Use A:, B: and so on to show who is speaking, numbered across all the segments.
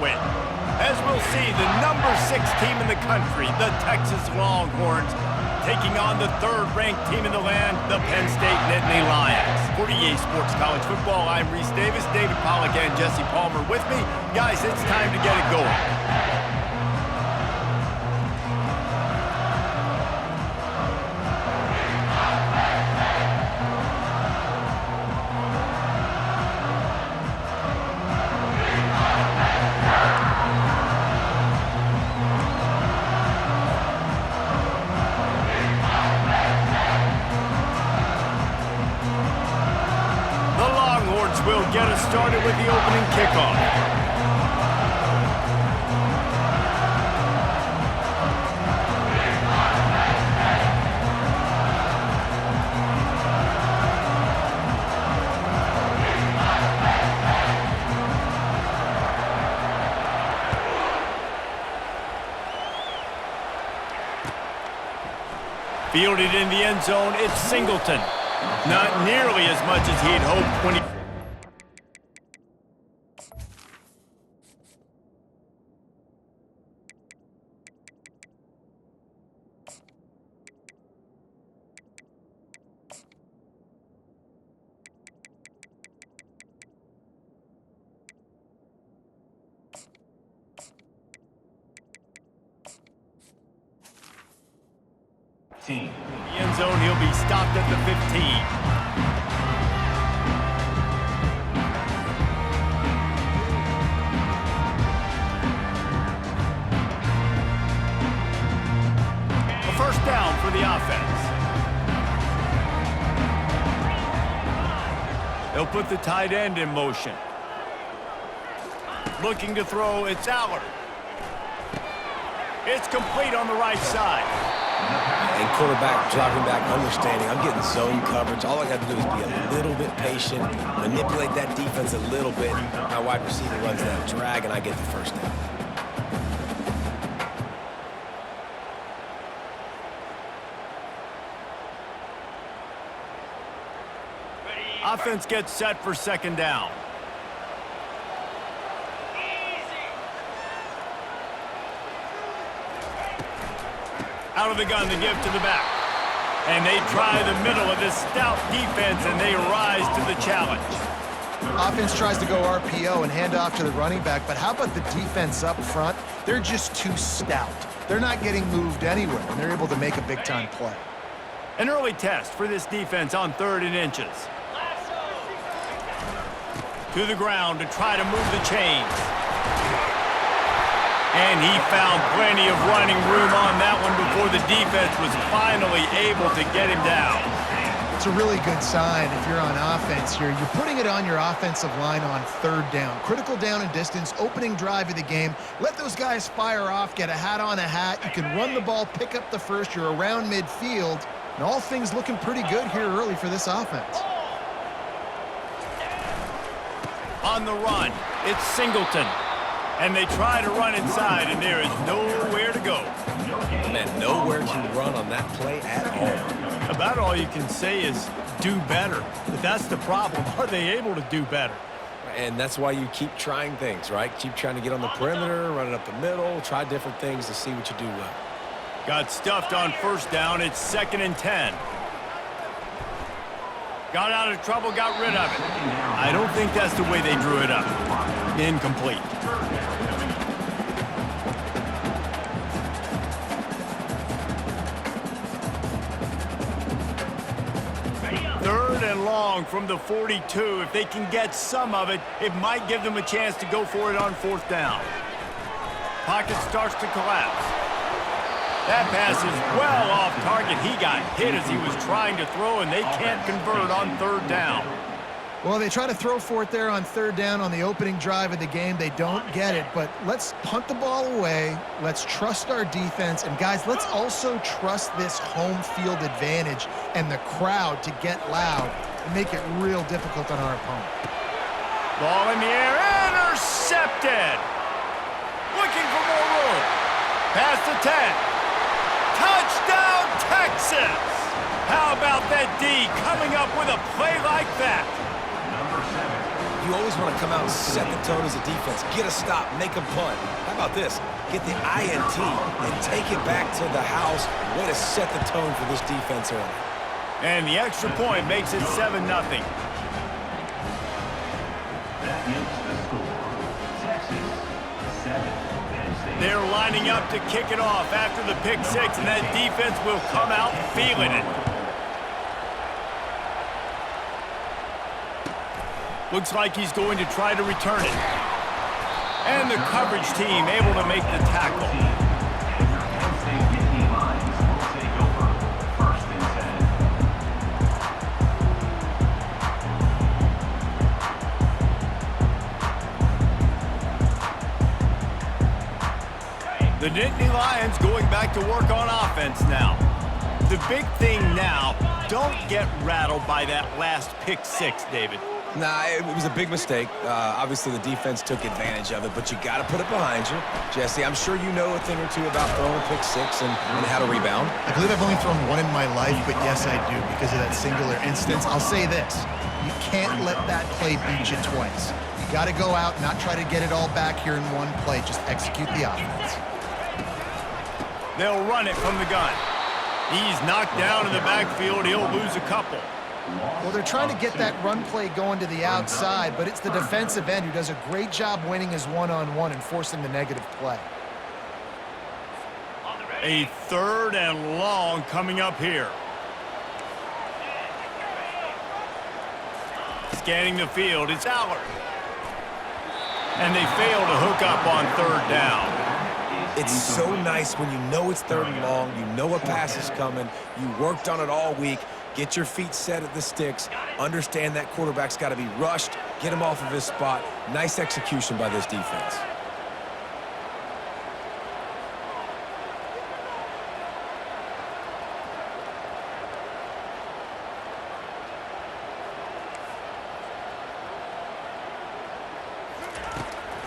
A: win. As we'll see, the number 6 team in the country, the Texas Longhorns, taking on the 3rd-ranked team in the land, the Penn State Nittany Lions. For EA Sports College Football, I'm Reese Davis, David Pollack, and Jesse Palmer with me. Guys, it's time to get it going. Will get us started with the opening kickoff. Fielded in the end zone, it's Singleton. Not nearly as much as he'd hoped when he... The end zone, he'll be stopped at the 15. A first down for the offense. They'll put the tight end in motion. Looking to throw, it's Allard. It's complete on the right side.
B: And quarterback dropping back, understanding I'm getting zone coverage. All I got to do is be a little bit patient, manipulate that defense a little bit. My wide receiver runs that drag, and I get the first down.
A: Offense gets set for second down. Out of the gun to give to the back. And they try the middle of this stout defense, and they rise to the challenge.
C: Offense tries to go RPO and hand off to the running back, but how about the defense up front? They're just too stout. They're not getting moved anywhere, and they're able to make a big-time play.
A: An early test for this defense on 3rd and inches. To the ground to try to move the chains. And he found plenty of running room on that one before the defense was finally able to get him down.
C: It's a really good sign if you're on offense here. You're putting it on your offensive line on 3rd down. Critical down and distance, opening drive of the game. Let those guys fire off, get a hat on a hat. You can run the ball, pick up the first. You're around midfield. And all things looking pretty good here early for this offense.
A: On the run, it's Singleton. And they try to run inside, and there is nowhere to go.
B: Man, nowhere to run on that play at all.
A: About all you can say is do better. But that's the problem. Are they able to do better?
B: And that's why you keep trying things, right? Keep trying to get on the perimeter, run it up the middle, try different things to see what you do well.
A: Got stuffed on first down. It's 2nd and 10. Got out of trouble, got rid of it. I don't think that's the way they drew it up. Incomplete. Third and long from the 42. If they can get some of it, it might give them a chance to go for it on 4th down. Pocket starts to collapse. That pass is well off target. He got hit as he was trying to throw, and they can't convert on 3rd down.
C: Well, they try to throw for it there on 3rd down on the opening drive of the game. They don't get it, but let's punt the ball away. Let's trust our defense. And, guys, let's also trust this home field advantage and the crowd to get loud and make it real difficult on our opponent.
A: Ball in the air, intercepted. Looking for more room. Past the 10. Touchdown, Texas! How about that D coming up with a play like that?
B: You always want to come out and set the tone as a defense. Get a stop, make a punt. How about this? Get the INT and take it back to the house. Way to set the tone for this defense early.
A: And the extra point makes it 7-0. They're lining up to kick it off after the pick six, and that defense will come out feeling it. Looks like he's going to try to return it. And the coverage team able to make the tackle. The Nittany Lions going back to work on offense now. The big thing now, don't get rattled by that last pick six, David.
B: Nah, it was a big mistake. Obviously, the defense took advantage of it, but you got to put it behind you. Jesse, I'm sure you know a thing or two about throwing a pick six and how to rebound.
C: I believe I've only thrown one in my life, but yes, I do because of that singular instance. I'll say this. You can't let that play beat you twice. You got to go out, not try to get it all back here in one play. Just execute the offense.
A: They'll run it from the gun. He's knocked down in the backfield. He'll lose a couple.
C: Well, they're trying to get that run play going to the outside, but it's the defensive end who does a great job winning his one-on-one and forcing the negative play.
A: A 3rd and long coming up here. Scanning the field, it's Allard. And they fail to hook up on 3rd down.
B: It's so nice when you know it's 3rd and long, you know a pass is coming, you worked on it all week, get your feet set at the sticks, understand that quarterback's got to be rushed, get him off of his spot. Nice execution by this defense.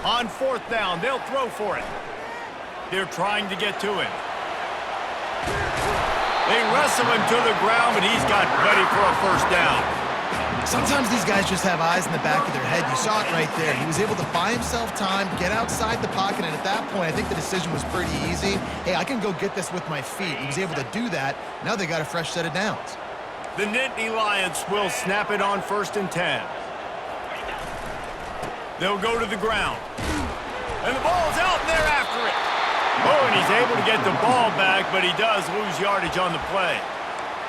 A: On 4th down, they'll throw for it. They're trying to get to him. They wrestle him to the ground, but he's got ready for a 1st down.
C: Sometimes these guys just have eyes in the back of their head. You saw it right there. He was able to buy himself time, get outside the pocket, and at that point, I think the decision was pretty easy. Hey, I can go get this with my feet. He was able to do that. Now they got a fresh set of downs.
A: The Nittany Lions will snap it on 1st and 10. They'll go to the ground. And the ball's out, and they're after it. Oh, and he's able to get the ball back, but he does lose yardage on the play.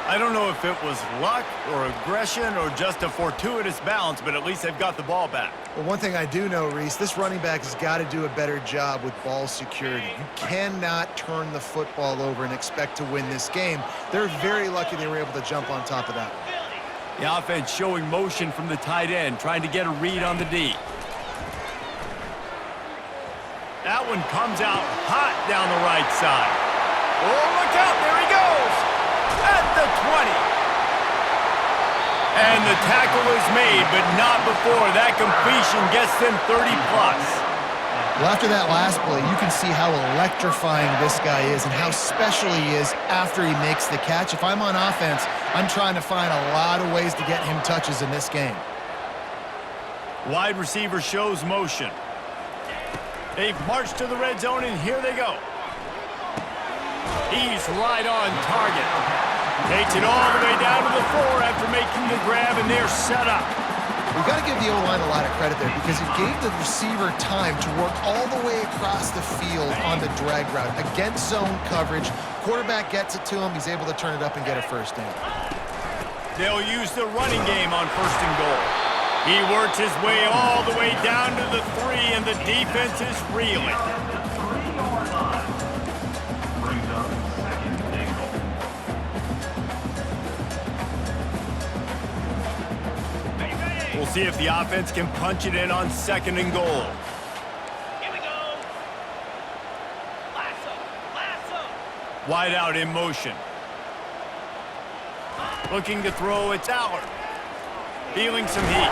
A: I don't know if it was luck or aggression or just a fortuitous bounce, but at least they've got the ball back.
C: Well, one thing I do know, Reese, this running back has got to do a better job with ball security. You cannot turn the football over and expect to win this game. They're very lucky they were able to jump on top of that one.
A: The offense showing motion from the tight end, trying to get a read on the D. That one comes out hot down the right side. Oh, look out, there he goes! At the 20. And the tackle is made, but not before that completion gets them 30+.
C: Well, after that last play, you can see how electrifying this guy is and how special he is after he makes the catch. If I'm on offense, I'm trying to find a lot of ways to get him touches in this game.
A: Wide receiver shows motion. They've marched to the red zone, and here they go. He's right on target. Takes it all the way down to the 4 after making the grab, and they're set up.
C: We've got to give the O-line a lot of credit there because it gave the receiver time to work all the way across the field on the drag route. Against zone coverage, quarterback gets it to him. He's able to turn it up and get a 1st down.
A: They'll use the running game on 1st and goal. He works his way all the way down to the 3, and the defense is reeling. We'll see if the offense can punch it in on 2nd and goal.
D: Here we go. Lasso.
A: Wide out in motion. Looking to throw, it's Allard. Feeling some heat.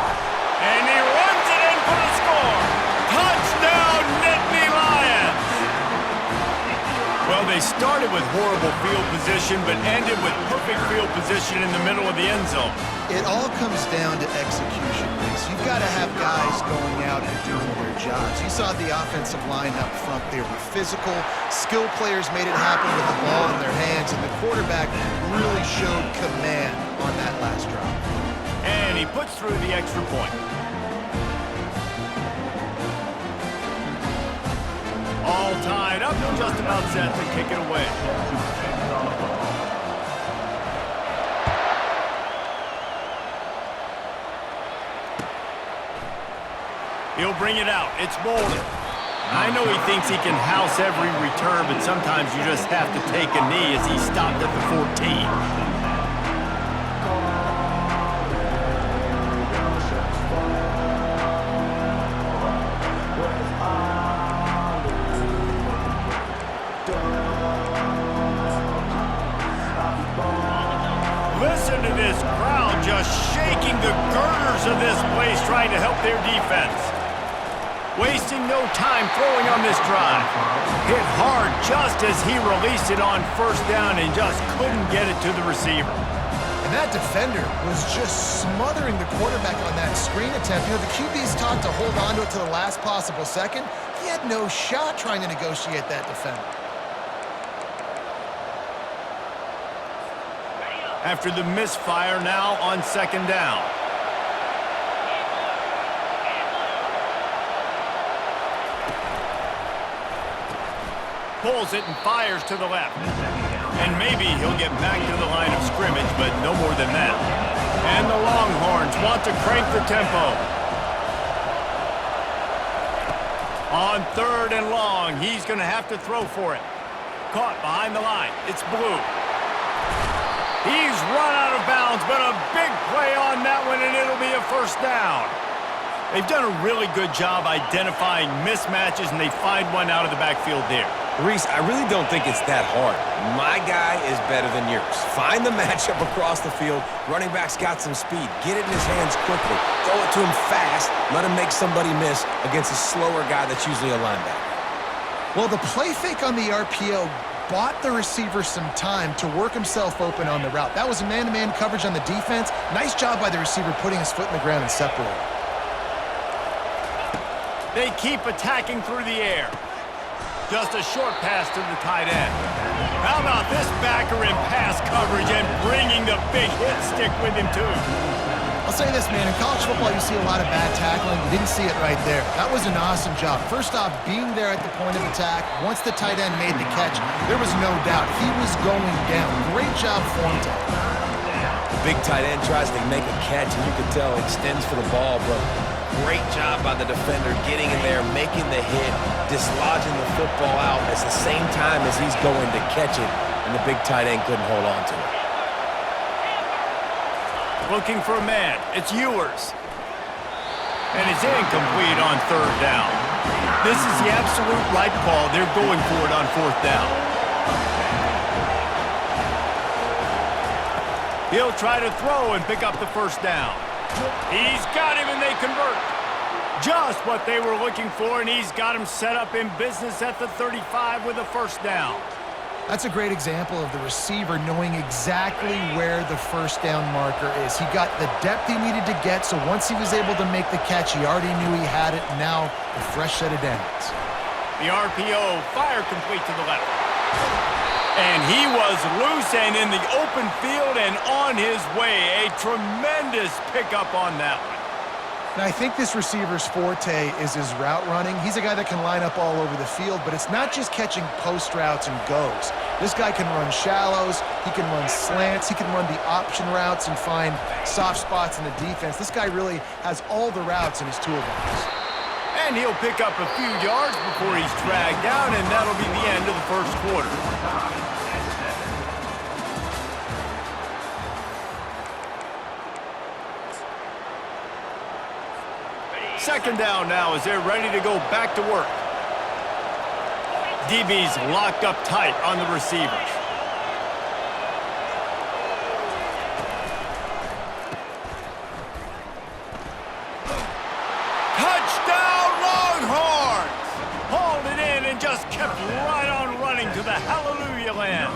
A: And he runs it in for the score. Touchdown, Nittany Lions. Well, they they started with horrible field position, but ended with perfect field position in the middle of the end zone.
C: It all comes down to execution, Reese. You've got to have guys going out and doing their jobs. You saw the offensive line up front. They were physical. Skill players made it happen with the ball in their hands, and the quarterback really showed command on that last drive.
A: And he puts through the extra point. All tied up, just about set to kick it away. He'll bring it out. It's Bolden. I know he thinks he can house every return, but sometimes you just have to take a knee as he stopped at the 14. Listen to this crowd just shaking the girders of this place trying to help their defense. Wasting no time throwing on this drive. Hit hard just as he released it on first down and just couldn't get it to the receiver.
C: And that defender was just smothering the quarterback on that screen attempt. You know, the QB's taught to hold on to it to the last possible second. He had no shot trying to negotiate that defender.
A: After the misfire, now on second down. Pulls it and fires to the left. And maybe he'll get back to the line of scrimmage, but no more than that. And the Longhorns want to crank the tempo. On third and long, he's going to have to throw for it. Caught behind the line. It's Blue. He's run out of bounds, but a big play on that one, and it'll be a first down. They've done a really good job identifying mismatches, and they find one out of the backfield there.
B: Reese, I really don't think it's that hard. My guy is better than yours. Find the matchup across the field. Running back's got some speed. Get it in his hands quickly. Throw it to him fast. Let him make somebody miss against a slower guy that's usually a linebacker.
C: Well, the play fake on the RPO bought the receiver some time to work himself open on the route. That was a man-to-man coverage on the defense. Nice job by the receiver putting his foot in the ground and separating.
A: They keep attacking through the air. Just a short pass to the tight end. How about this backer in pass coverage and bringing the big hit stick with him, too?
C: I'll say this, man. In college football, you see a lot of bad tackling. You didn't see it right there. That was an awesome job. First off, being there at the point of attack. Once the tight end made the catch, there was no doubt he was going down. Great job for him.
B: The big tight end tries to make a catch, and you can tell he extends for the ball, but great job by the defender getting in there, making the hit, dislodging the football out at the same time as he's going to catch it, and the big tight end couldn't hold on to it.
A: Looking for a man. It's Ewers. And it's incomplete on third down. This is the absolute right call. They're going for it on fourth down. He'll try to throw and pick up the first down. He's got him and they convert. Just what they were looking for, and he's got him set up in business at the 35 with a first down.
C: That's a great example of the receiver knowing exactly where the first down marker is. He got the depth he needed to get, so once he was able to make the catch, he already knew he had it. Now, a fresh set of downs.
A: The RPO, fire complete to the left. And he was loose and in the open field and on his way. A tremendous pickup on that one.
C: Now, I think this receiver's forte is his route running. He's a guy that can line up all over the field, but it's not just catching post routes and goes. This guy can run shallows, he can run slants, he can run the option routes and find soft spots in the defense. This guy really has all the routes in his toolbox.
A: And he'll pick up a few yards before he's dragged down, and that'll be the end of the first quarter. Second down now as they're ready to go back to work. DB's locked up tight on the receivers. Touchdown Longhorns! Hauled it in just kept right on running to the hallelujah land.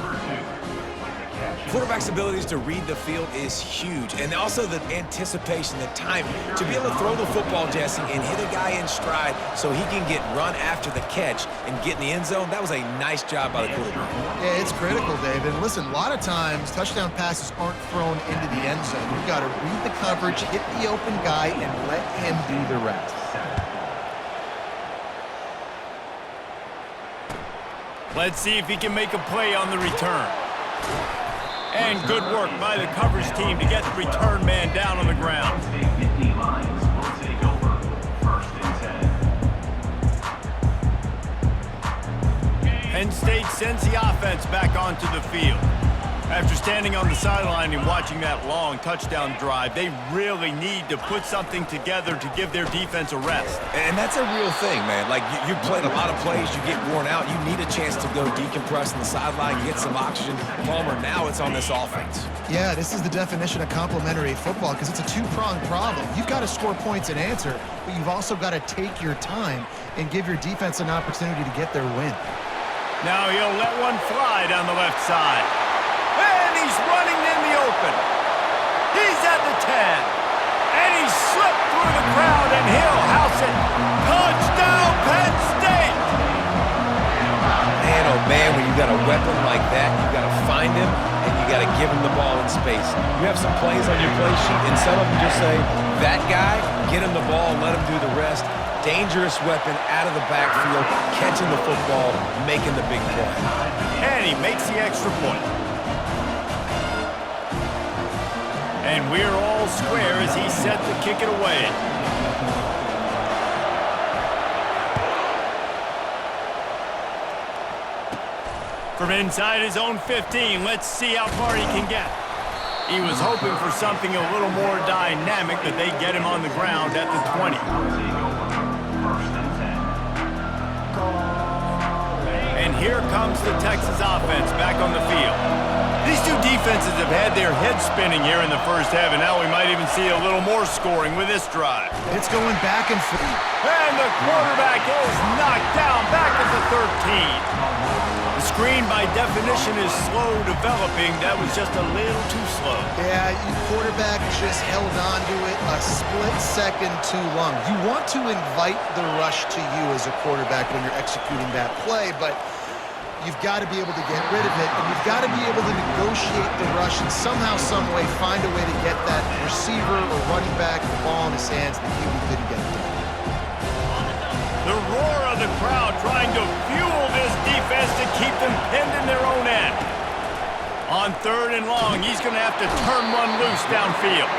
B: Quarterback's abilities to read the field is huge, and also the anticipation, the timing. To be able to throw the football, Jesse, and hit a guy in stride so he can get run after the catch and get in the end zone, that was a nice job by the quarterback.
C: Yeah, it's critical, David. And listen, a lot of times, touchdown passes aren't thrown into the end zone. You've got to read the coverage, hit the open guy, and let him do the rest.
A: Let's see if he can make a play on the return. And good work by the coverage team to get the return man down on the ground. Penn State sends the offense back onto the field. After standing on the sideline and watching that long touchdown drive, they really need to put something together to give their defense a rest.
B: And that's a real thing, man. Like, you played a lot of plays, you get worn out, you need a chance to go decompress on the sideline, get some oxygen. Palmer, now it's on this offense.
C: Yeah, this is the definition of complementary football because it's a two-pronged problem. You've got to score points and answer, but you've also got to take your time and give your defense an opportunity to get their win.
A: Now he'll let one fly down the left side. And he's running in the open. He's at the 10. And he slipped through the crowd, and he'll house it. Touchdown, Penn State!
B: Man, oh man, when you got a weapon like that, you got to find him, and you got to give him the ball in space. You have some plays on your play sheet, and some of them just say, that guy, get him the ball, let him do the rest. Dangerous weapon out of the backfield, catching the football, making the big play.
A: And he makes the extra point. And we're all square as he's set to kick it away. From inside his own 15, let's see how far he can get. He was hoping for something a little more dynamic, but they get him on the ground at the 20. And here comes the Texas offense back on the field. These two defenses have had their heads spinning here in the first half, and now we might even see a little more scoring with this drive.
C: It's going back and forth.
A: And the quarterback is knocked down back at the 13. The screen, by definition, is slow developing. That was just a little too slow.
C: Yeah, your quarterback just held on to it a split second too long. You want to invite the rush to you as a quarterback when you're executing that play, but you've got to be able to get rid of it, and you've got to be able to negotiate the rush and somehow, some way, find a way to get that receiver or running back the ball in his hands. The QB couldn't get it done.
A: The roar of the crowd trying to fuel this defense to keep them pinned in their own end. On 3rd and long, he's going to have to turn one loose downfield.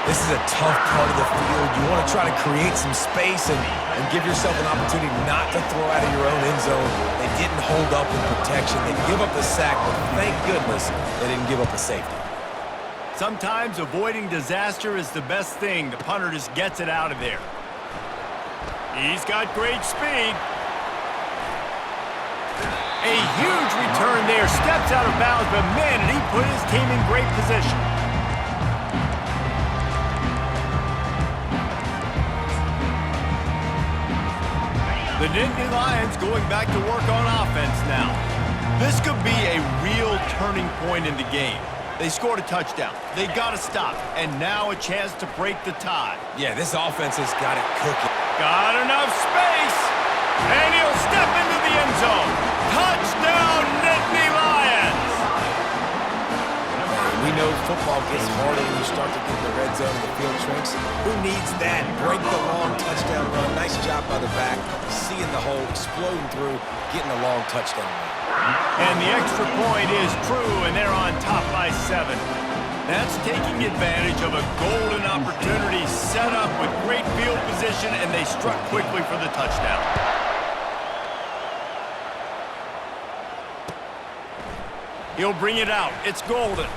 B: This is a tough part of the field. You want to try to create some space and give yourself an opportunity not to throw out of your own end zone. They didn't hold up in protection. They give up the sack, but thank goodness they didn't give up a safety.
A: Sometimes avoiding disaster is the best thing. The punter just gets it out of there. He's got great speed. A huge return there. Steps out of bounds, but man, did he put his team in great position. The Nittany Lions going back to work on offense now. This could be a real turning point in the game. They scored a touchdown. They got to stop. And now a chance to break the tie.
B: Yeah, this offense has got it cooking.
A: Got enough space. And he'll step into the end zone. Touchdown, Nittany Lions!
B: We know football gets harder when you start to get the red zone and the field shrinks. Who needs that? Break the long touchdown run. Nice job by the back. Seeing the hole, exploding through, getting a long touchdown run.
A: And the extra point is true, and they're on top by 7. That's taking advantage of a golden opportunity set up with great field position, and they struck quickly for the touchdown. He'll bring it out. It's Golden.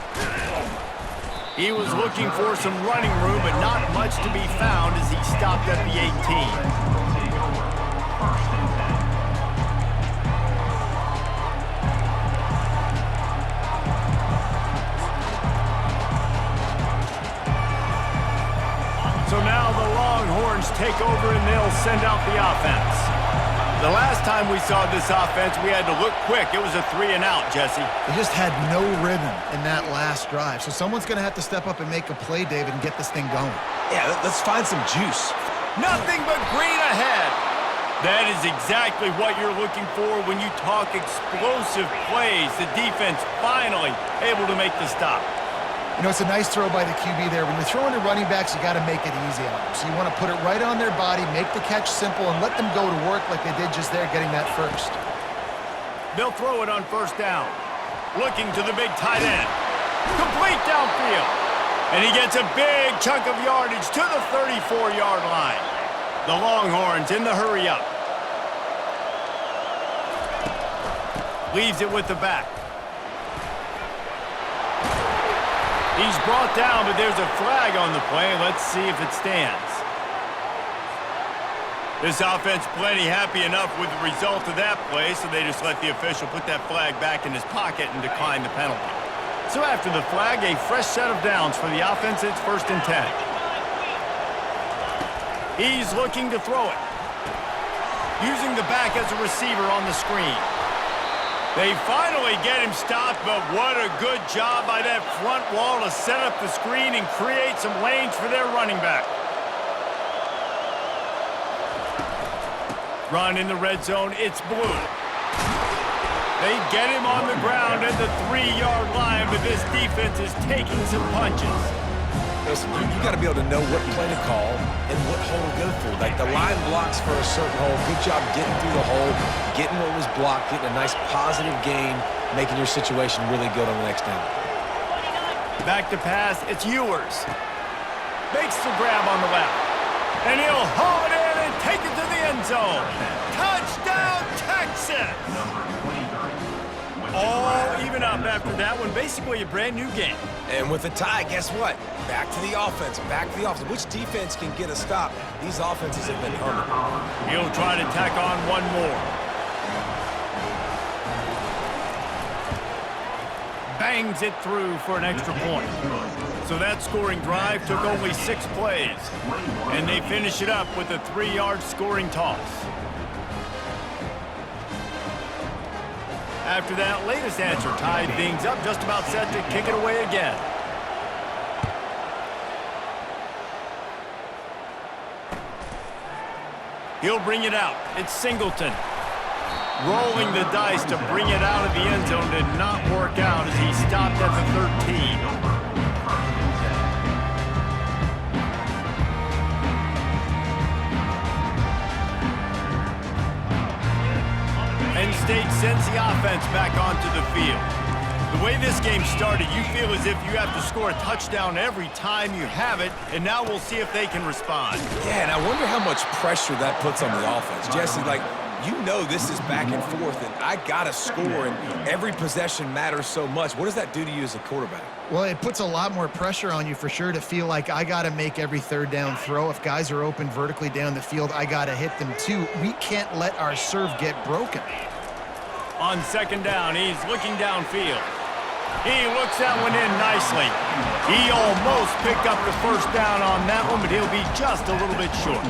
A: He was looking for some running room, but not much to be found as he stopped at the 18. So now the Longhorns take over and they'll send out the offense. The last time we saw this offense, we had to look quick. It was a 3 and out, Jesse.
C: They just had no rhythm in that last drive. So someone's going to have to step up and make a play, David, and get this thing going.
B: Yeah, let's find some juice.
A: Nothing but green ahead. That is exactly what you're looking for when you talk explosive plays. The defense finally able to make the stop.
C: You know, it's a nice throw by the QB there. When you're throwing to running backs, you got to make it easy on them. So you want to put it right on their body, make the catch simple, and let them go to work like they did just there, getting that first.
A: They'll throw it on first down. Looking to the big tight end. Complete downfield. And he gets a big chunk of yardage to the 34-yard line. The Longhorns in the hurry up. Leaves it with the back. He's brought down, but there's a flag on the play. Let's see if it stands. This offense plenty happy enough with the result of that play, so they just let the official put that flag back in his pocket and decline the penalty. So after the flag, a fresh set of downs for the offense. It's 1st and 10. He's looking to throw it. Using the back as a receiver on the screen. They finally get him stopped, but what a good job by that front wall to set up the screen and create some lanes for their running back. Run in the red zone, it's blue. They get him on the ground at the 3-yard line, but this defense is taking some punches.
B: Listen, you got to be able to know what play to call and what hole to go through. Like the line blocks for a certain hole. Good job getting through the hole, getting what was blocked, getting a nice positive gain, making your situation really good on the next down.
A: Back to pass, it's Ewers. Makes the grab on the left. And he'll haul it in and take it to the end zone. Touchdown, Texas! All even up after that one. Basically a brand new game.
B: And with a tie, guess what? Back to the offense, back to the offense. Which defense can get a stop? These offenses have been humming.
A: He'll try to tack on one more. Bangs it through for an extra point. So that scoring drive took only 6 plays. And they finish it up with a 3-yard scoring toss. After that latest answer tied things up, just about set to kick it away again. He'll bring it out. It's Singleton. Rolling the dice to bring it out of the end zone did not work out as he stopped at the 13. Penn State sends the offense back onto the field. The way this game started, you feel as if you have to score a touchdown every time you have it, and now we'll see if they can respond.
B: Yeah, and I wonder how much pressure that puts on the offense. Jesse, like, you know this is back and forth, and I got to score, and every possession matters so much. What does that do to you as a quarterback?
C: Well, it puts a lot more pressure on you for sure to feel like I got to make every 3rd down throw. If guys are open vertically down the field, I got to hit them too. We can't let our serve get broken.
A: On 2nd down, he's looking downfield. He looks that one in nicely. He almost picked up the 1st down on that one, but he'll be just a little bit short.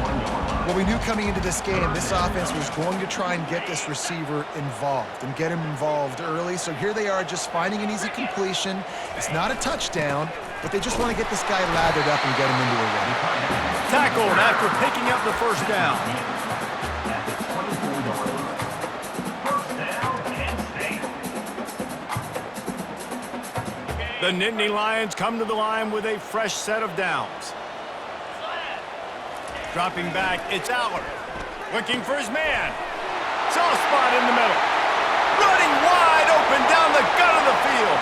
C: Well, we knew coming into this game, this offense was going to try and get this receiver involved and get him involved early. So here they are just finding an easy completion. It's not a touchdown, but they just want to get this guy lathered up and get him into a run.
A: Tackled after picking up the 1st down. The Nittany Lions come to the line with a fresh set of downs. Dropping back, it's Aller. Looking for his man. Soft spot in the middle. Running wide open down the gut of the field.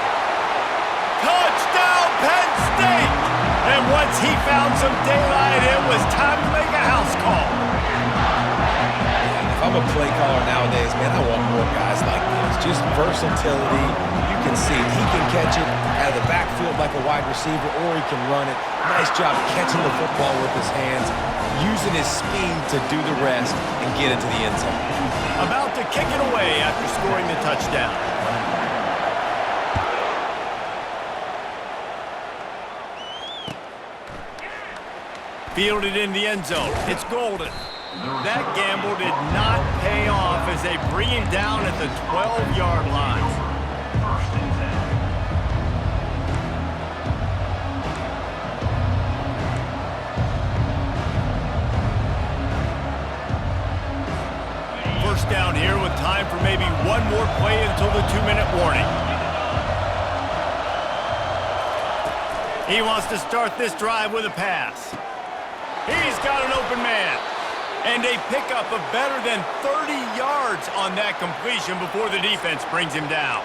A: Touchdown, Penn State! And once he found some daylight, it was time to make a house call.
B: If I'm a play caller nowadays, man, I want more guys like this. Just versatility. You can see he can catch it out of the backfield like a wide receiver, or he can run it. Nice job catching the football with his hands, using his speed to do the rest and get into the end zone.
A: About to kick it away after scoring the touchdown. Fielded in the end zone. It's Golden. That gamble did not pay off as they bring him down at the 12-yard line. First down here with time for maybe one more play until the 2-minute warning. He wants to start this drive with a pass. He's got an open man. And a pickup of better than 30 yards on that completion before the defense brings him down.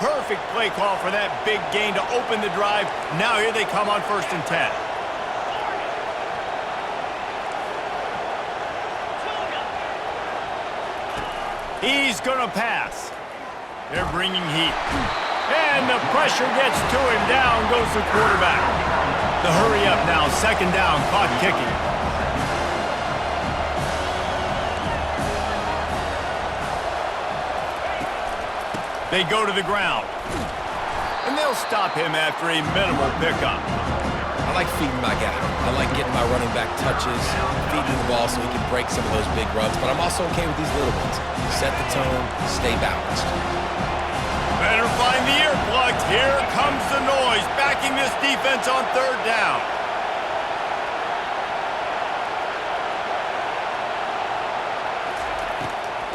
A: Perfect play call for that big gain to open the drive. Now here they come on 1st and 10. He's going to pass. They're bringing heat. And the pressure gets to him. Down goes the quarterback. The hurry up now. 2nd down. Clock kicking. They go to the ground. And they'll stop him after a minimal pickup.
B: I like feeding my guy. I like getting my running back touches, feeding the ball so he can break some of those big runs. But I'm also okay with these little ones. Set the tone, stay balanced.
A: Better find the earplugs. Here comes the noise, backing this defense on 3rd down.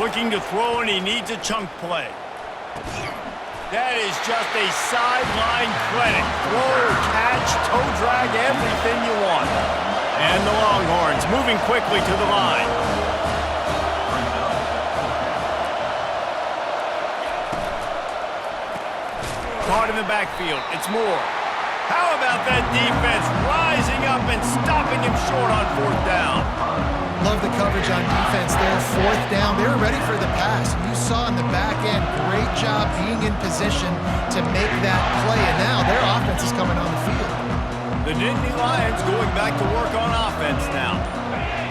A: Looking to throw, and he needs a chunk play. That is just a sideline clinic. Throw, catch, toe drag, everything you want. And the Longhorns moving quickly to the line. Caught in the backfield. It's Moore. How about that defense rising up and stopping him short on 4th down?
C: Love the coverage on defense there. 4th down. They were ready for the pass. You saw in the back end, great job being in position to make that play. And now their offense is coming on the field.
A: The Nittany Lions going back to work on offense now.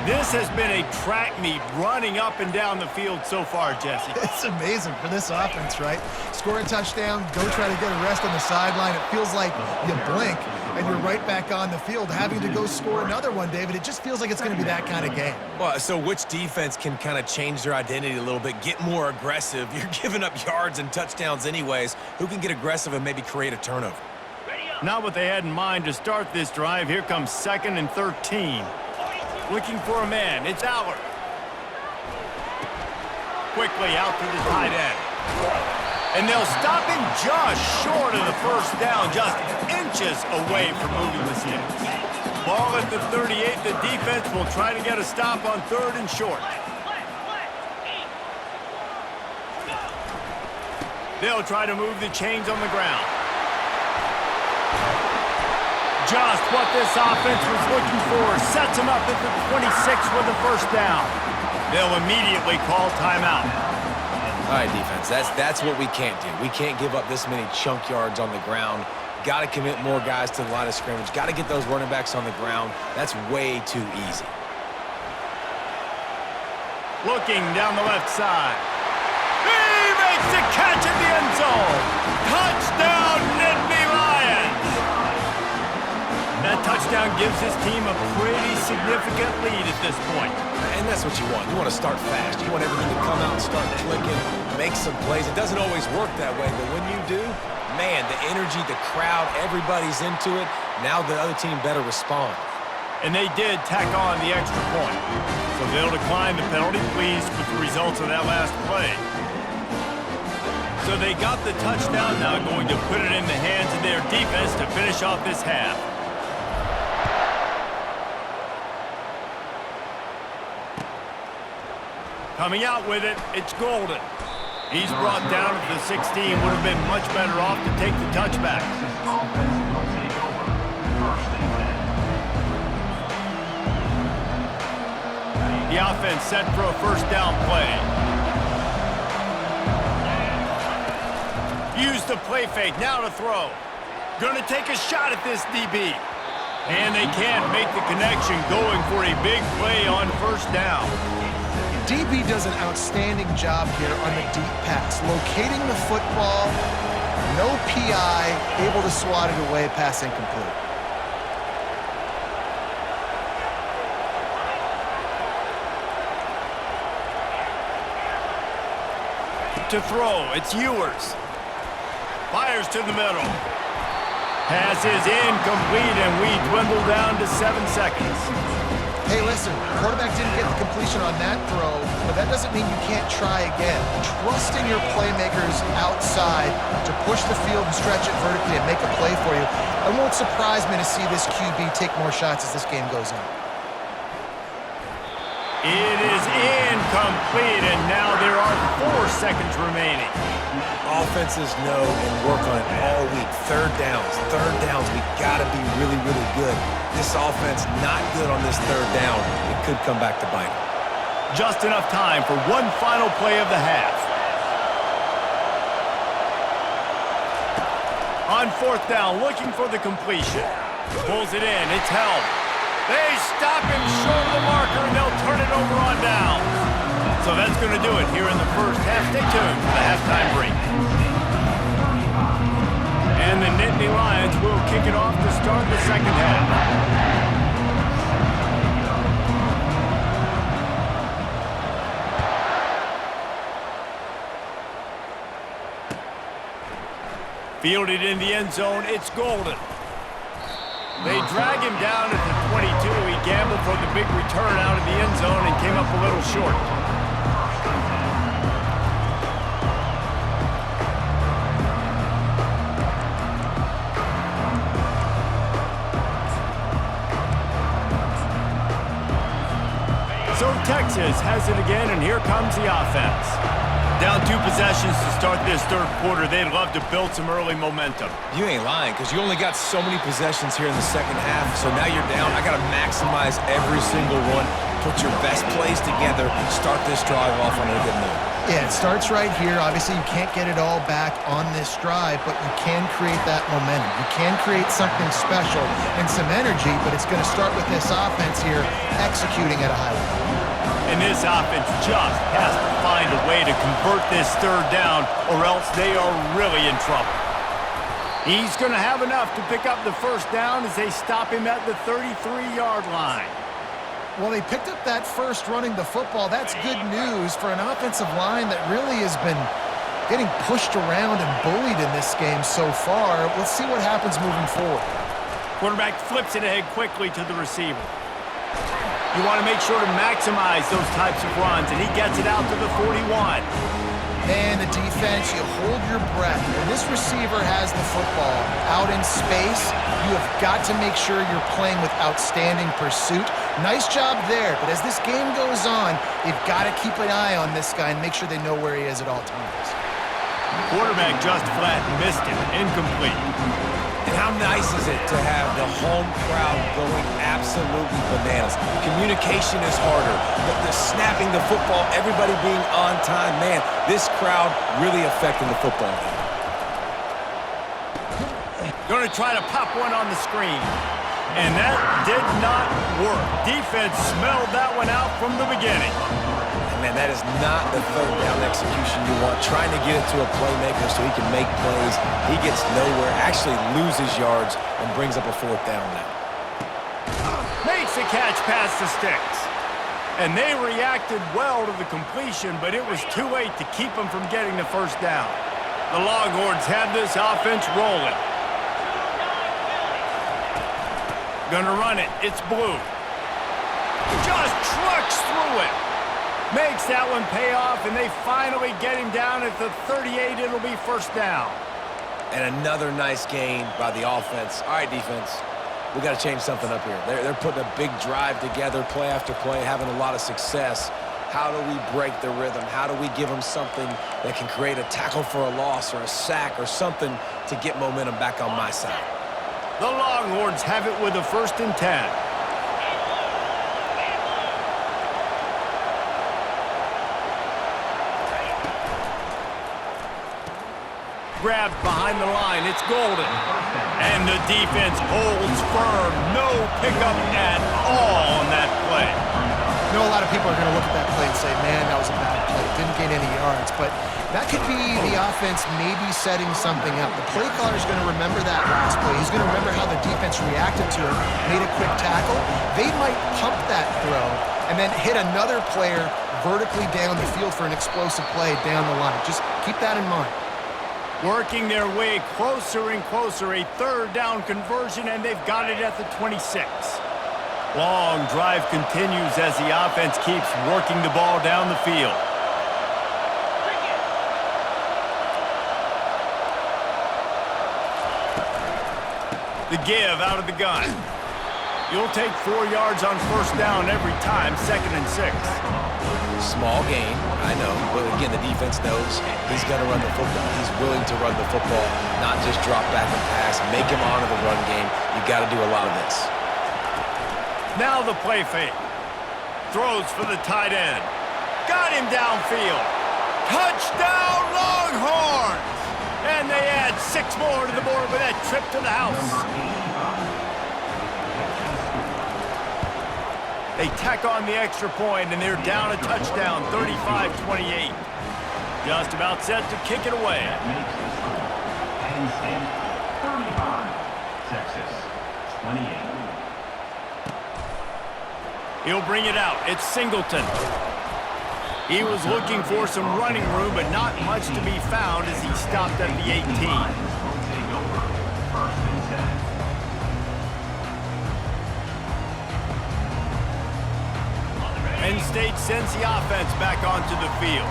A: This has been a track meet running up and down the field so far, Jesse.
C: It's amazing for this offense, right? Score a touchdown, go try to get a rest on the sideline. It feels like you blink and you're right back on the field having to go score another one, David. It just feels like it's going to be that kind of game.
B: Well, so which defense can kind of change their identity a little bit, get more aggressive? You're giving up yards and touchdowns anyways. Who can get aggressive and maybe create a turnover?
A: Not what they had in mind to start this drive. Here comes 2nd and 13. Looking for a man. It's Aller. Quickly out to the tight end. And they'll stop him just short of the 1st down, just inches away from moving the sticks. Ball at the 38. The defense will try to get a stop on 3rd and short. They'll try to move the chains on the ground. Just what this offense was looking for. Sets him up at the 26 with the 1st down. They'll immediately call timeout.
B: All right, defense, that's what we can't do. We can't give up this many chunk yards on the ground. Got to commit more guys to the line of scrimmage. Got to get those running backs on the ground. That's way too easy.
A: Looking down the left side. He makes the catch in the end zone. Touchdown, Nittany Lions. That touchdown gives his team a pretty significant lead at this point.
B: And that's what you want. You want to start fast. You want everything to come out and start clicking, make some plays. It doesn't always work that way, but when you do, man, the energy, the crowd, everybody's into it. Now the other team better respond.
A: And they did tack on the extra point. So they'll decline the penalty, pleased with the results of that last play. So they got the touchdown, now going to put it in the hands of their defense to finish off this half. Coming out with it, it's Golden. He's brought down at the 16, would have been much better off to take the touchback. The offense set for a 1st down play. Use the play fake, now to throw. Gonna take a shot at this DB. And they can't make the connection, going for a big play on 1st down.
C: DB does an outstanding job here on the deep pass, locating the football, No PI, able to swat it away, pass incomplete.
A: To throw, it's Ewers. Fires to the middle. Pass is incomplete, and we dwindle down to 7 seconds.
C: Hey, listen, quarterback didn't get the completion on that throw, but that doesn't mean you can't try again. Trust in your playmakers outside to push the field and stretch it vertically and make a play for you. It won't surprise me to see this QB take more shots as this game goes on.
A: It is incomplete, and now there are 4 seconds remaining.
B: Offenses know and work on it all week. Third downs. We got to be really, really good. This offense not good on this third down. It could come back to bite them.
A: Just enough time for one final play of the half. On 4th down, looking for the completion. Pulls it in. It's held. They stop him short of the marker, and they'll turn it over on downs. So that's going to do it here in the first half. Stay tuned for the halftime break. And the Nittany Lions will kick it off to start the second half. Fielded in the end zone, it's Golden. They drag him down at the 22. He gambled for the big return out of the end zone and came up a little short. So Texas has it again, and here comes the offense. Down 2 possessions to start this third quarter. They'd love to build some early momentum.
B: You ain't lying, because you only got so many possessions here in the second half, so now you're down. I got to maximize every single one. Put your best plays together. Start this drive off on a good note.
C: Yeah, it starts right here. Obviously, you can't get it all back on this drive, but you can create that momentum. You can create something special and some energy, but it's going to start with this offense here executing at a high level.
A: And this offense just has to find a way to convert this third down, or else they are really in trouble. He's going to have enough to pick up the first down as they stop him at the 33-yard line.
C: Well, they picked up that first running the football. That's good news for an offensive line that really has been getting pushed around and bullied in this game so far. Let's see what happens moving forward.
A: Quarterback flips it ahead quickly to the receiver. You want to make sure to maximize those types of runs, and he gets it out to the 41.
C: And the defense, you hold your breath. When this receiver has the football out in space, you have got to make sure you're playing with outstanding pursuit. Nice job there, but as this game goes on, you've got to keep an eye on this guy and make sure they know where he is at all times.
A: Quarterback just flat missed it. Incomplete.
B: And how nice is it to have the home crowd going absolutely bananas? Communication is harder. The snapping the football, everybody being on time. Man, this crowd really affecting the football game.
A: Going to try to pop one on the screen. And that did not work. Defense smelled that one out from the beginning.
B: Man, that is not the third down execution you want. Trying to get it to a playmaker so he can make plays. He gets nowhere, actually loses yards, and brings up a 4th down now.
A: Makes the catch past the sticks. And they reacted well to the completion, but it was too late to keep them from getting the first down. The Longhorns have this offense rolling. Gonna run it. It's Blue. Just trucks through it. Makes that one pay off, and they finally get him down at the 38. It'll be first down.
B: And another nice gain by the offense. All right, defense, we got to change something up here. They're putting a big drive together, play after play, having a lot of success. How do we break the rhythm? How do we give them something that can create a tackle for a loss or a sack or something to get momentum back on my side?
A: The Longhorns have it with a 1st and 10. Grabbed behind the line. It's Golden. And the defense holds firm. No pickup at all on that play.
C: I know a lot of people are going to look at that play and say, man, that was a bad play. Didn't gain any yards. But that could be the offense maybe setting something up. The play caller is going to remember that last play. He's going to remember how the defense reacted to it, made a quick tackle. They might pump that throw and then hit another player vertically down the field for an explosive play down the line. Just keep that in mind.
A: Working their way closer and closer, a third down conversion, and they've got it at the 26. Long drive continues as the offense keeps working the ball down the field. The give out of the gun. You'll take 4 yards on first down every time, 2nd and 6.
B: Small gain, I know, but again, the defense knows he's going to run the football. He's willing to run the football, not just drop back and pass, make him honor the run game. You got to do a lot of this.
A: Now the play fake. Throws for the tight end. Got him downfield. Touchdown, Longhorns! And they add 6 more to the board with that trip to the house. They tack on the extra point, and they're down a touchdown, 35-28. Just about set to kick it away.
E: Penn State, 35. Texas, 28.
A: He'll bring it out. It's Singleton. He was looking for some running room, but not much to be found as he stopped at the 18. Penn State sends the offense back onto the field.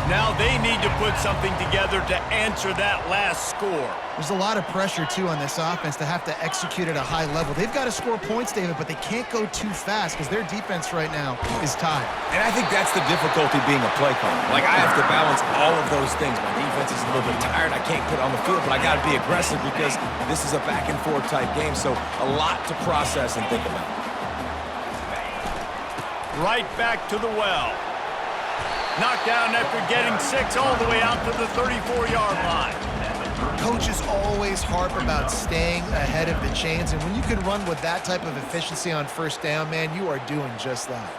A: Now they need to put something together to answer that last score.
C: There's a lot of pressure, too, on this offense to have to execute at a high level. They've got to score points, David, but they can't go too fast because their defense right now is tied.
B: And I think that's the difficulty being a play caller. Like, I have to balance all of those things. My defense is a little bit tired. I can't put it on the field, but I got to be aggressive because this is a back-and-forth type game, so a lot to process and think about.
A: Right back to the well. Knocked down after getting 6 all the way out to the 34-yard line.
C: Coaches always harp about staying ahead of the chains, and when you can run with that type of efficiency on first down, man, you are doing just that.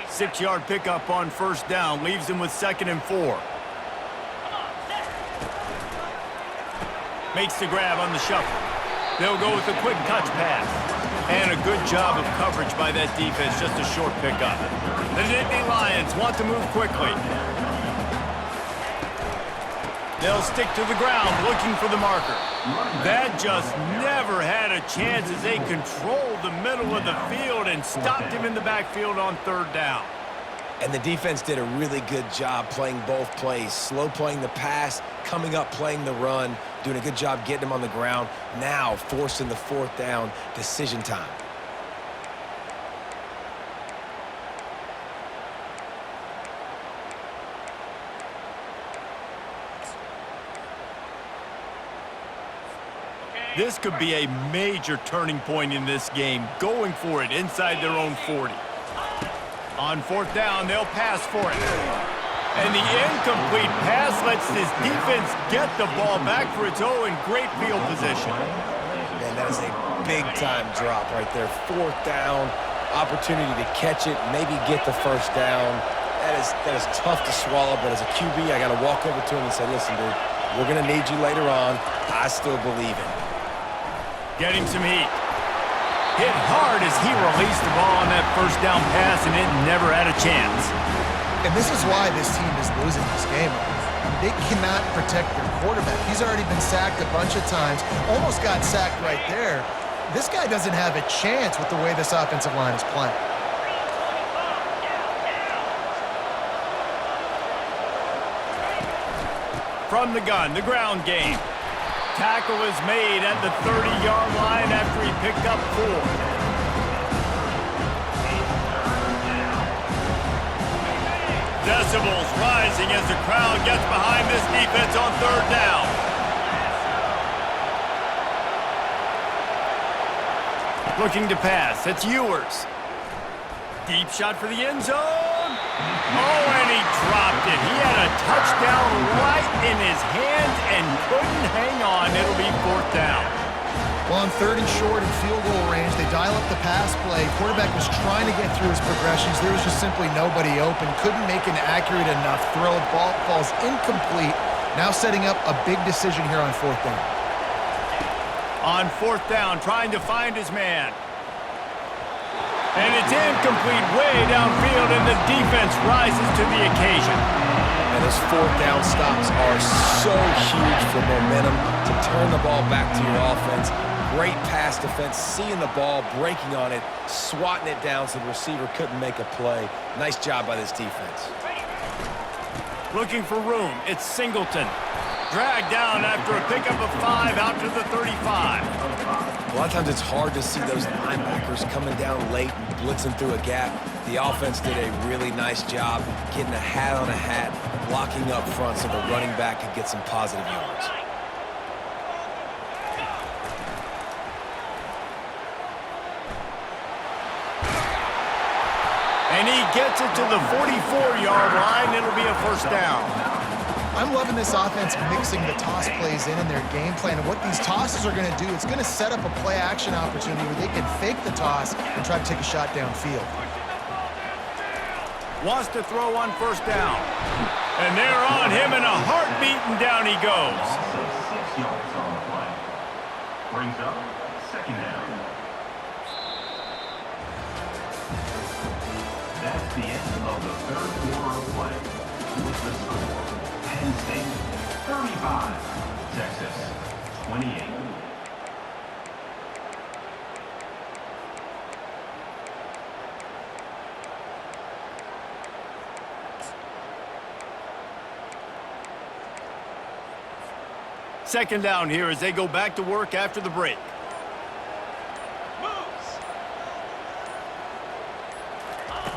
A: 6-yard pickup on first down leaves him with 2nd and 4. Makes the grab on the shuffle. They'll go with a quick touch pass. And a good job of coverage by that defense, just a short pickup. The Nittany Lions want to move quickly. They'll stick to the ground looking for the marker. That just never had a chance as they controlled the middle of the field and stopped him in the backfield on 3rd down.
B: And the defense did a really good job playing both plays. Slow playing the pass, coming up playing the run, doing a good job getting him on the ground. Now forcing the 4th down, decision time.
A: This could be a major turning point in this game, going for it inside their own 40. On 4th down, they'll pass for it. And the incomplete pass lets this defense get the ball back for its own in great field position.
B: Man, that is a big-time drop right there. 4th down, opportunity to catch it, maybe get the first down. That is tough to swallow, but as a QB, I got to walk over to him and say, listen, dude, we're going to need you later on. I still believe in you.
A: Getting some heat. Hit hard as he released the ball on that first down pass, and it never had a chance.
C: And this is why this team is losing this game. They cannot protect their quarterback. He's already been sacked a bunch of times, almost got sacked right there. This guy doesn't have a chance with the way this offensive line is playing.
A: From the gun, the ground game. Tackle is made at the 30-yard line after he picked up 4. Decibels rising as the crowd gets behind this defense on 3rd down. Looking to pass. It's Ewers. Deep shot for the end zone. Oh, and he dropped it. He had a touchdown right in his hands and couldn't hang on. It'll be 4th down.
C: Well, on 3rd and short and field goal range, they dial up the pass play. Quarterback was trying to get through his progressions. There was just simply nobody open. Couldn't make an accurate enough throw. Ball falls incomplete. Now setting up a big decision here on 4th down.
A: On 4th down, trying to find his man. And it's incomplete way downfield, and the defense rises to the occasion.
B: And those 4th down stops are so huge for momentum to turn the ball back to your offense. Great pass defense, seeing the ball, breaking on it, swatting it down so the receiver couldn't make a play. Nice job by this defense.
A: Looking for room, it's Singleton. Dragged down after a pickup of 5 out to the 35.
B: A lot of times it's hard to see those linebackers coming down late and blitzing through a gap. The offense did a really nice job getting a hat on a hat, blocking up front so the running back could get some positive yards.
A: And he gets it to the 44-yard line. It'll be a 1st down.
C: I'm loving this offense mixing the toss plays in their game plan. And what these tosses are going to do, it's going to set up a play-action opportunity where they can fake the toss and try to take a shot downfield.
A: Wants to throw on 1st down. And they're on him in a heartbeat, and down he goes.
E: Also 6 yards on the play. Brings up 2nd down. That's the end of the 3rd quarter of play. With the score, Penn State 35, Texas 28.
A: Second down here as they go back to work after the break.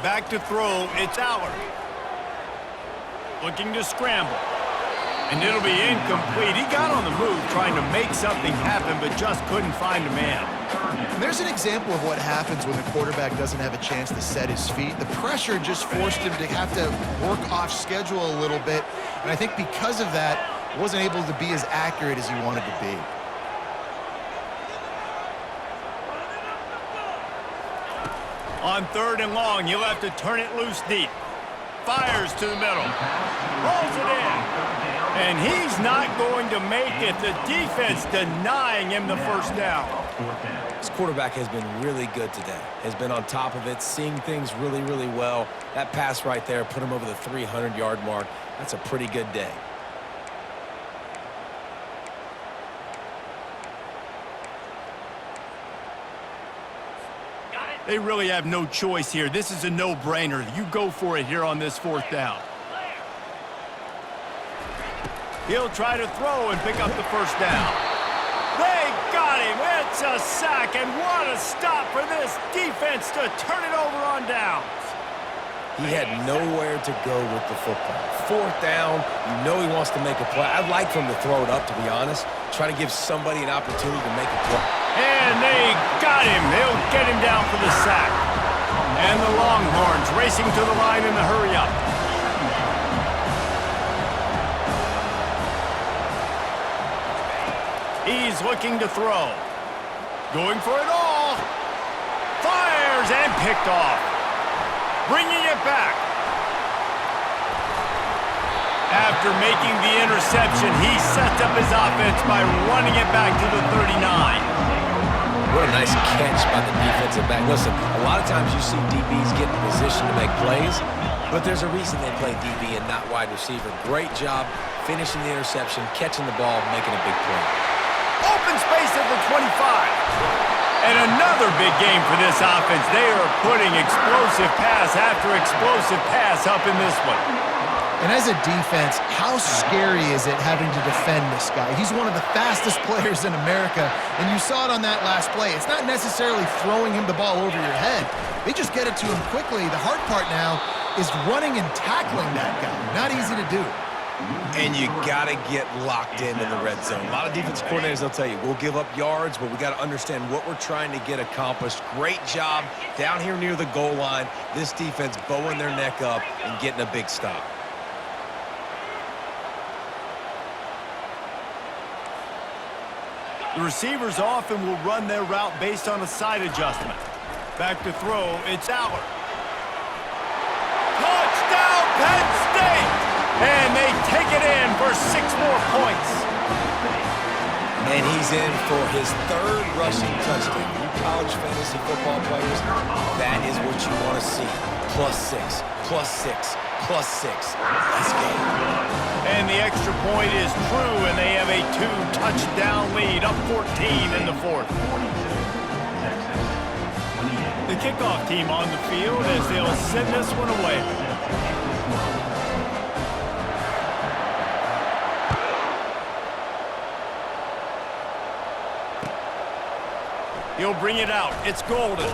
A: Back to throw, it's Allard. Looking to scramble. And it'll be incomplete. He got on the move trying to make something happen, but just couldn't find a man.
C: And there's an example of what happens when the quarterback doesn't have a chance to set his feet. The pressure just forced him to have to work off schedule a little bit. And I think because of that, wasn't able to be as accurate as he wanted to be.
A: On 3rd and long, he'll have to turn it loose deep. Fires to the middle. Rolls it in. And he's not going to make it. The defense denying him the 1st down.
B: This quarterback has been really good today. Has been on top of it, seeing things really, really well. That pass right there put him over the 300-yard mark. That's a pretty good day.
A: They really have no choice here. This is a no-brainer. You go for it here on this 4th down. He'll try to throw and pick up the 1st down. They got him. It's a sack, and what a stop for this defense to turn it over on downs.
B: He had nowhere to go with the football. 4th down, you know he wants to make a play. I'd like for him to throw it up, to be honest. Try to give somebody an opportunity to make a play.
A: And they got him. They'll get him down for the sack. And the Longhorns racing to the line in the hurry-up. He's looking to throw. Going for it all. Fires and picked off. Bringing it back. After making the interception, he sets up his offense by running it back to the 39.
B: What a nice catch by the defensive back. Listen, a lot of times you see DBs get in position to make plays, but there's a reason they play DB and not wide receiver. Great job finishing the interception, catching the ball, making a big play.
A: Open space at the 25. And another big game for this offense. They are putting explosive pass after explosive pass up in this one.
C: And as a defense, how scary is it having to defend this guy? He's one of the fastest players in America, and you saw it on that last play. It's not necessarily throwing him the ball over your head. They just get it to him quickly. The hard part now is running and tackling that guy. Not easy to do.
B: And you got to get locked in the red zone. A lot of defensive coordinators, they'll tell you, we'll give up yards, but we got to understand what we're trying to get accomplished. Great job down here near the goal line. This defense bowing their neck up and getting a big stop.
A: The receivers often will run their route based on a side adjustment. Back to throw, it's Aller. Touchdown, Penn State! And they take it in for 6 more points.
B: And he's in for his 3rd rushing touchdown. You college fantasy football players, that is what you want to see. +6, +6, +6. Let's go.
A: And the extra point is true, and they have a 2-touchdown lead, up 14 in the 4th. The kickoff team on the field as they'll send this one away. He'll bring it out. It's Golden.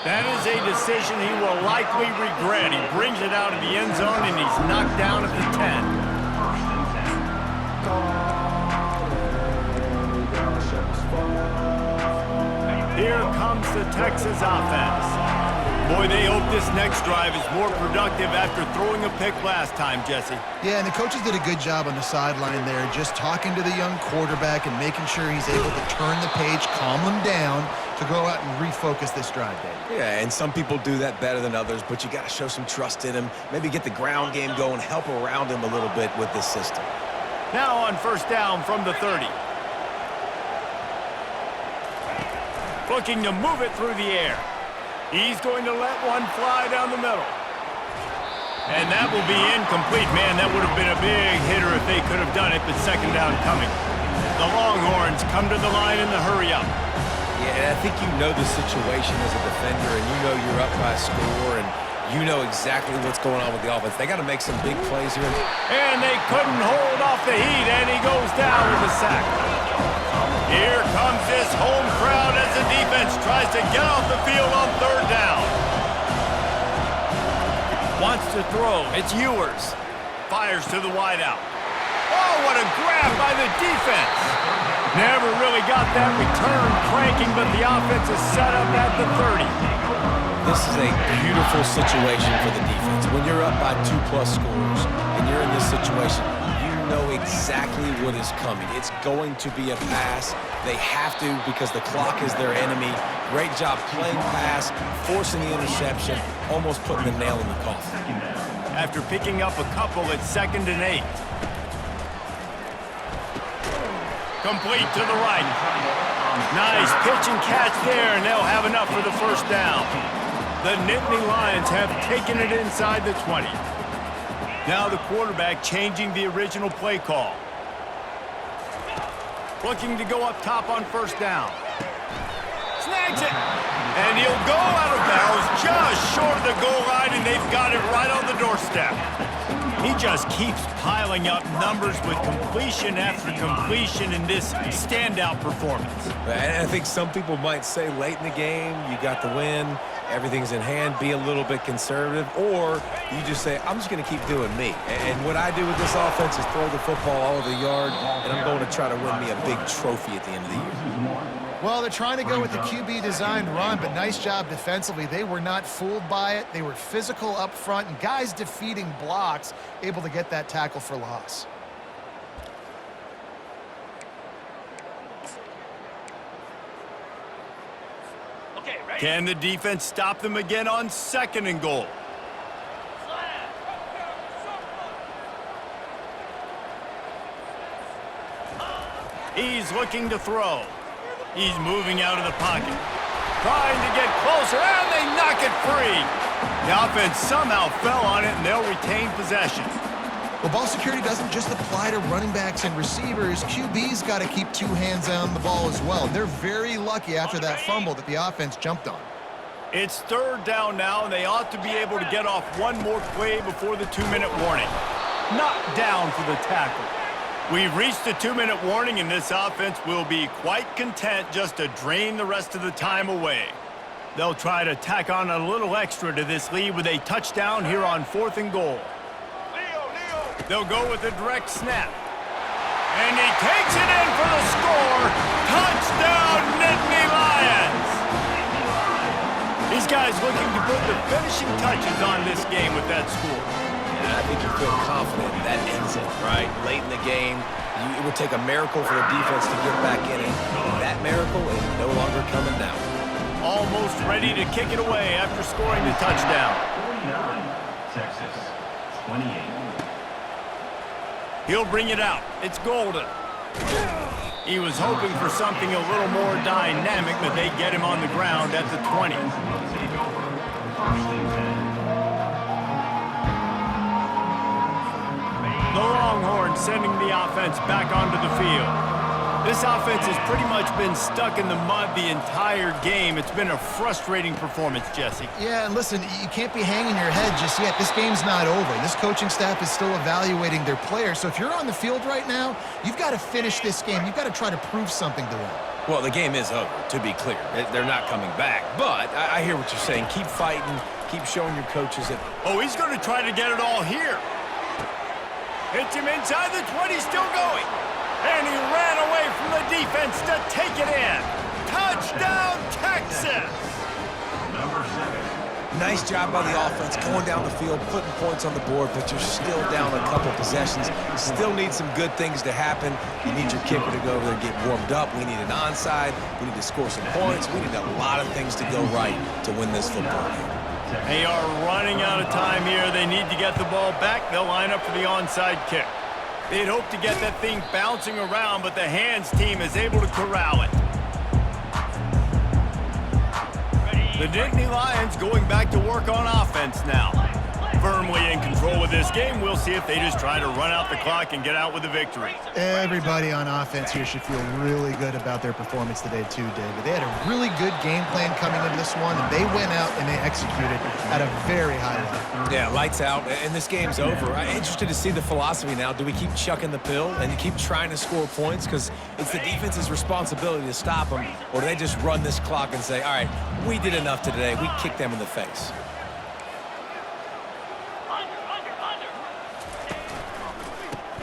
A: That is a decision he will likely regret. He brings it out of the end zone, and he's knocked down at the 10. Here comes the Texas offense. Boy, they hope this next drive is more productive after throwing a pick last time, Jesse.
C: Yeah, and the coaches did a good job on the sideline there, just talking to the young quarterback and making sure he's able to turn the page, calm him down, to go out and refocus this drive, Dave.
B: Yeah, and some people do that better than others, but you got to show some trust in him. Maybe get the ground game going, help around him a little bit with this system.
A: Now on 1st down from the 30. Looking to move it through the air. He's going to let one fly down the middle. And that will be incomplete. Man, that would have been a big hitter if they could have done it, but 2nd down coming. The Longhorns come to the line in the hurry-up.
B: Yeah, and I think you know the situation as a defender, and you know you're up by a score, and you know exactly what's going on with the offense. They got to make some big plays here.
A: And they couldn't hold off the heat, and he goes down with the sack. Here comes this home crowd as the defense tries to get off the field on 3rd down. Wants to throw. It's Ewers. Fires to the wideout. Oh, what a grab by the defense. Never really got that return cranking, but the offense is set up at the 30.
B: This is a beautiful situation for the defense. When you're up by 2+ scores and you're in this situation, you know exactly what is coming. It's going to be a pass. They have to because the clock is their enemy. Great job playing pass, forcing the interception, almost putting the nail in the coffin.
A: After picking up a couple, it's 2nd and 8. Complete to the right. Nice pitch and catch there, and they'll have enough for the 1st down. The Nittany Lions have taken it inside the 20. Now the quarterback changing the original play call. Looking to go up top on 1st down. Snags it. And he'll go out of bounds just short of the goal line, and they've got it right on the doorstep. He just keeps piling up numbers with completion after completion in this standout performance.
B: And I think some people might say late in the game, you got the win, everything's in hand, be a little bit conservative, or you just say, I'm just going to keep doing me. And what I do with this offense is throw the football all over the yard, and I'm going to try to win me a big trophy at the end of the year.
C: Well, they're trying to go with the QB-designed run, but nice job defensively. They were not fooled by it. They were physical up front, and guys defeating blocks, able to get that tackle for loss.
D: Okay, ready?
A: Can the defense stop them again on 2nd and goal? He's looking to throw. He's moving out of the pocket. Trying to get closer, and they knock it free. The offense somehow fell on it, and they'll retain possession.
C: Well, ball security doesn't just apply to running backs and receivers. QB's got to keep 2 hands on the ball as well. They're very lucky after that fumble that the offense jumped on.
A: It's 3rd down now, and they ought to be able to get off one more play before the 2-minute warning. Knocked down for the tackle. We've reached the 2-minute warning, and this offense will be quite content just to drain the rest of the time away. They'll try to tack on a little extra to this lead with a touchdown here on 4th and goal. They'll go with a direct snap. And he takes it in for the score. Touchdown, Nittany Lions! These guys looking to put the finishing touches on this game with that score.
B: I think you feel confident that ends it, right? Late in the game, It would take a miracle for the defense to get back in it. That miracle is no longer coming now.
A: Almost ready to kick it away after scoring the touchdown.
E: 49, Texas, 28.
A: He'll bring it out. It's Golden. He was hoping for something a little more dynamic, but they get him on the ground at the 20.
E: Will take over. First and 10.
A: The Longhorns sending the offense back onto the field. This offense has pretty much been stuck in the mud the entire game. It's been a frustrating performance, Jesse.
C: Yeah, and listen, you can't be hanging your head just yet. This game's not over. This coaching staff is still evaluating their players. So if you're on the field right now, you've got to finish this game. You've got to try to prove something to them.
B: Well, the game is over, to be clear. They're not coming back. But I hear what you're saying. Keep fighting. Keep showing your coaches that...
A: Oh, he's going to try to get it all here. Hits him inside the 20, still going. And he ran away from the defense to take it in. Touchdown, Texas!
E: Number 7.
B: Nice job by the offense going down the field, putting points on the board, but you're still down a couple possessions. You still need some good things to happen. You need your kicker to go over there and get warmed up. We need an onside. We need to score some points. We need a lot of things to go right to win this football game.
A: They are running out of time here. They need to get the ball back. They'll line up for the onside kick. They'd hope to get that thing bouncing around, but the hands team is able to corral it. The Nittany Lions going back to work on offense now. Firmly in control of this game. We'll see if they just try to run out the clock and get out with a victory.
C: Everybody on offense here should feel really good about their performance today too, David. They had a really good game plan coming into this one, and they went out and they executed at a very high level.
B: Yeah, lights out, and this game's over. I'm interested to see the philosophy now. Do we keep chucking the pill and keep trying to score points because it's the defense's responsibility to stop them, or do they just run this clock and say, all right, we did enough today. We kicked them in the face.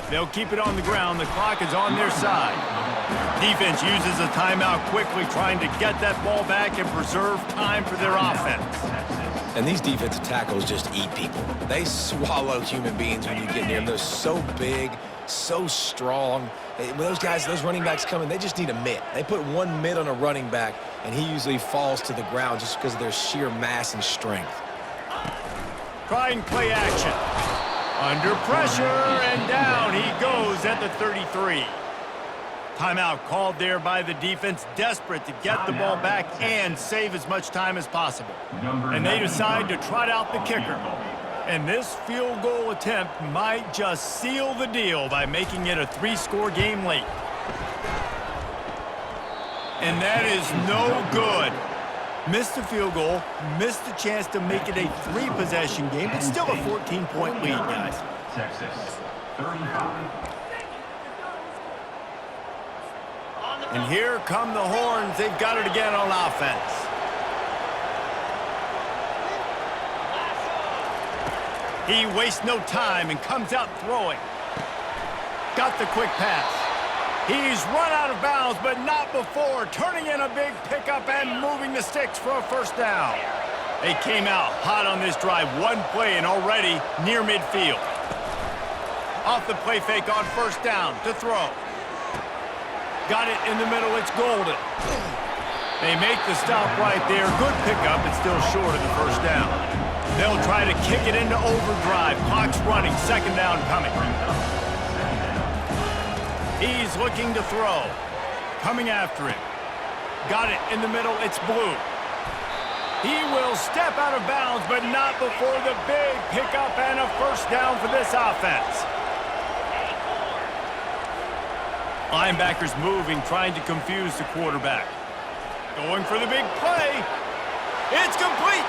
A: They'll keep it on the ground. The clock is on their side. Defense uses a timeout quickly, trying to get that ball back and preserve time for their offense.
B: And these defensive tackles just eat people. They swallow human beings when you get near them. They're so big, so strong. When those guys, those running backs come in, they just need a mitt. They put one mitt on a running back, and he usually falls to the ground just because of their sheer mass and strength.
A: Trying play action. Under pressure, and down he goes at the 33. Timeout called there by the defense, desperate to get the ball back and save as much time as possible. And they decide to trot out the kicker. And this field goal attempt might just seal the deal by making it a 3-score game late. And that is no good. Missed the field goal, missed the chance to make it a 3-possession game, but still a 14-point lead, guys.
E: Texas, 35.
A: And here come the Horns. They've got it again on offense. He wastes no time and comes out throwing. Got the quick pass. He's run out of bounds, but not before turning in a big pickup and moving the sticks for a first down. They came out hot on this drive. One play and already near midfield. Off the play fake on first down to throw. Got it in the middle. It's Golden. They make the stop right there. Good pickup. It's still short of the first down. They'll try to kick it into overdrive. Clock's running. Second down coming. He's looking to throw. Coming after him. Got it in the middle. It's Blue. He will step out of bounds, but not before the big pickup and a first down for this offense. Linebackers moving, trying to confuse the quarterback. Going for the big play. It's complete.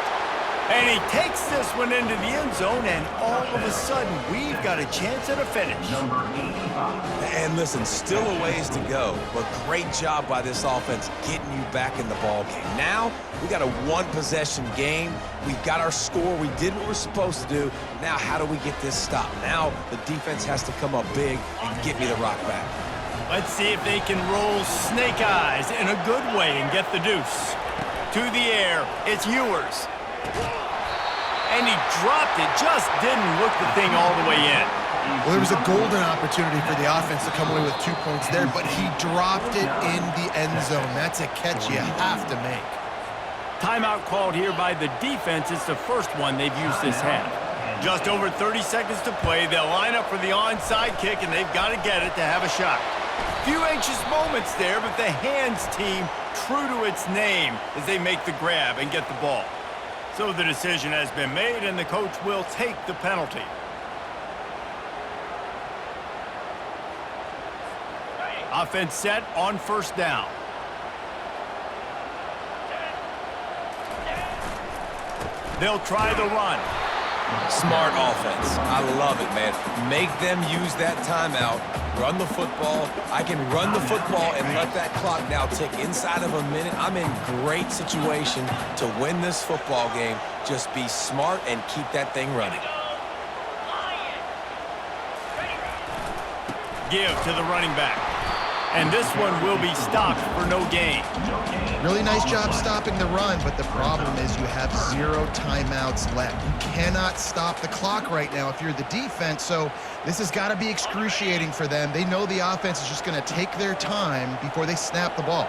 A: And he takes this one into the end zone, and all of a sudden, we've got a chance at a finish.
E: Number 85.
B: And listen, still a ways to go, but great job by this offense getting you back in the ball game. Now, we got a one-possession game. We got our score. We did what we're supposed to do. Now, how do we get this stopped? Now, the defense has to come up big and get me the rock back.
A: Let's see if they can roll snake eyes in a good way and get the deuce. To the air, it's Ewers. And he dropped it, just didn't look the thing all the way in.
C: Well, there was a golden opportunity for the offense to come away with 2 points there, but he dropped it in the end zone. That's a catch you have to make.
A: Timeout called here by the defense. It's the first one they've used this half. Just over 30 seconds to play. They'll line up for the onside kick, and they've got to get it to have a shot. Few anxious moments there, but the hands team true to its name as they make the grab and get the ball. So the decision has been made, and the coach will take the penalty. Offense set on first down. They'll try the run.
B: Smart offense. I love it, man. Make them use that timeout. Run the football. I can run the football and let that clock now tick inside of a minute. I'm in great situation to win this football game. Just be smart and keep that thing running.
A: Give to the running back. And this one will be stopped for no gain.
C: Really nice job stopping the run, but the problem is you have 0 timeouts left. You cannot stop the clock right now if you're the defense, so this has got to be excruciating for them. They know the offense is just going to take their time before they snap the ball.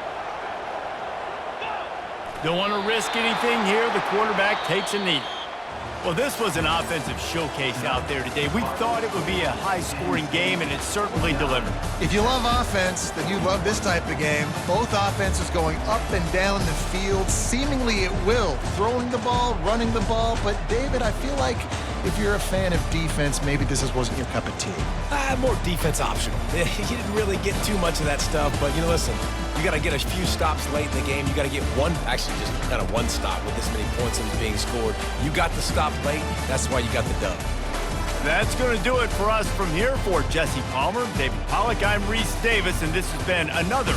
A: Don't want to risk anything here. The quarterback takes a knee. Well, this was an offensive showcase out there today. We thought it would be a high-scoring game, and it certainly delivered.
C: If you love offense, then you love this type of game. Both offenses going up and down the field, seemingly at will. Throwing the ball, running the ball. But, David, I feel like if you're a fan of defense, maybe this wasn't your cup of tea.
B: More defense optional. You didn't really get too much of that stuff, but, listen, you got to get a few stops late in the game. You got to get actually just kind of one stop with this many points that was being scored. You got the stop late. That's why you got the dub.
A: That's going to do it for us from here. For Jesse Palmer, David Pollack, I'm Reese Davis, and this has been another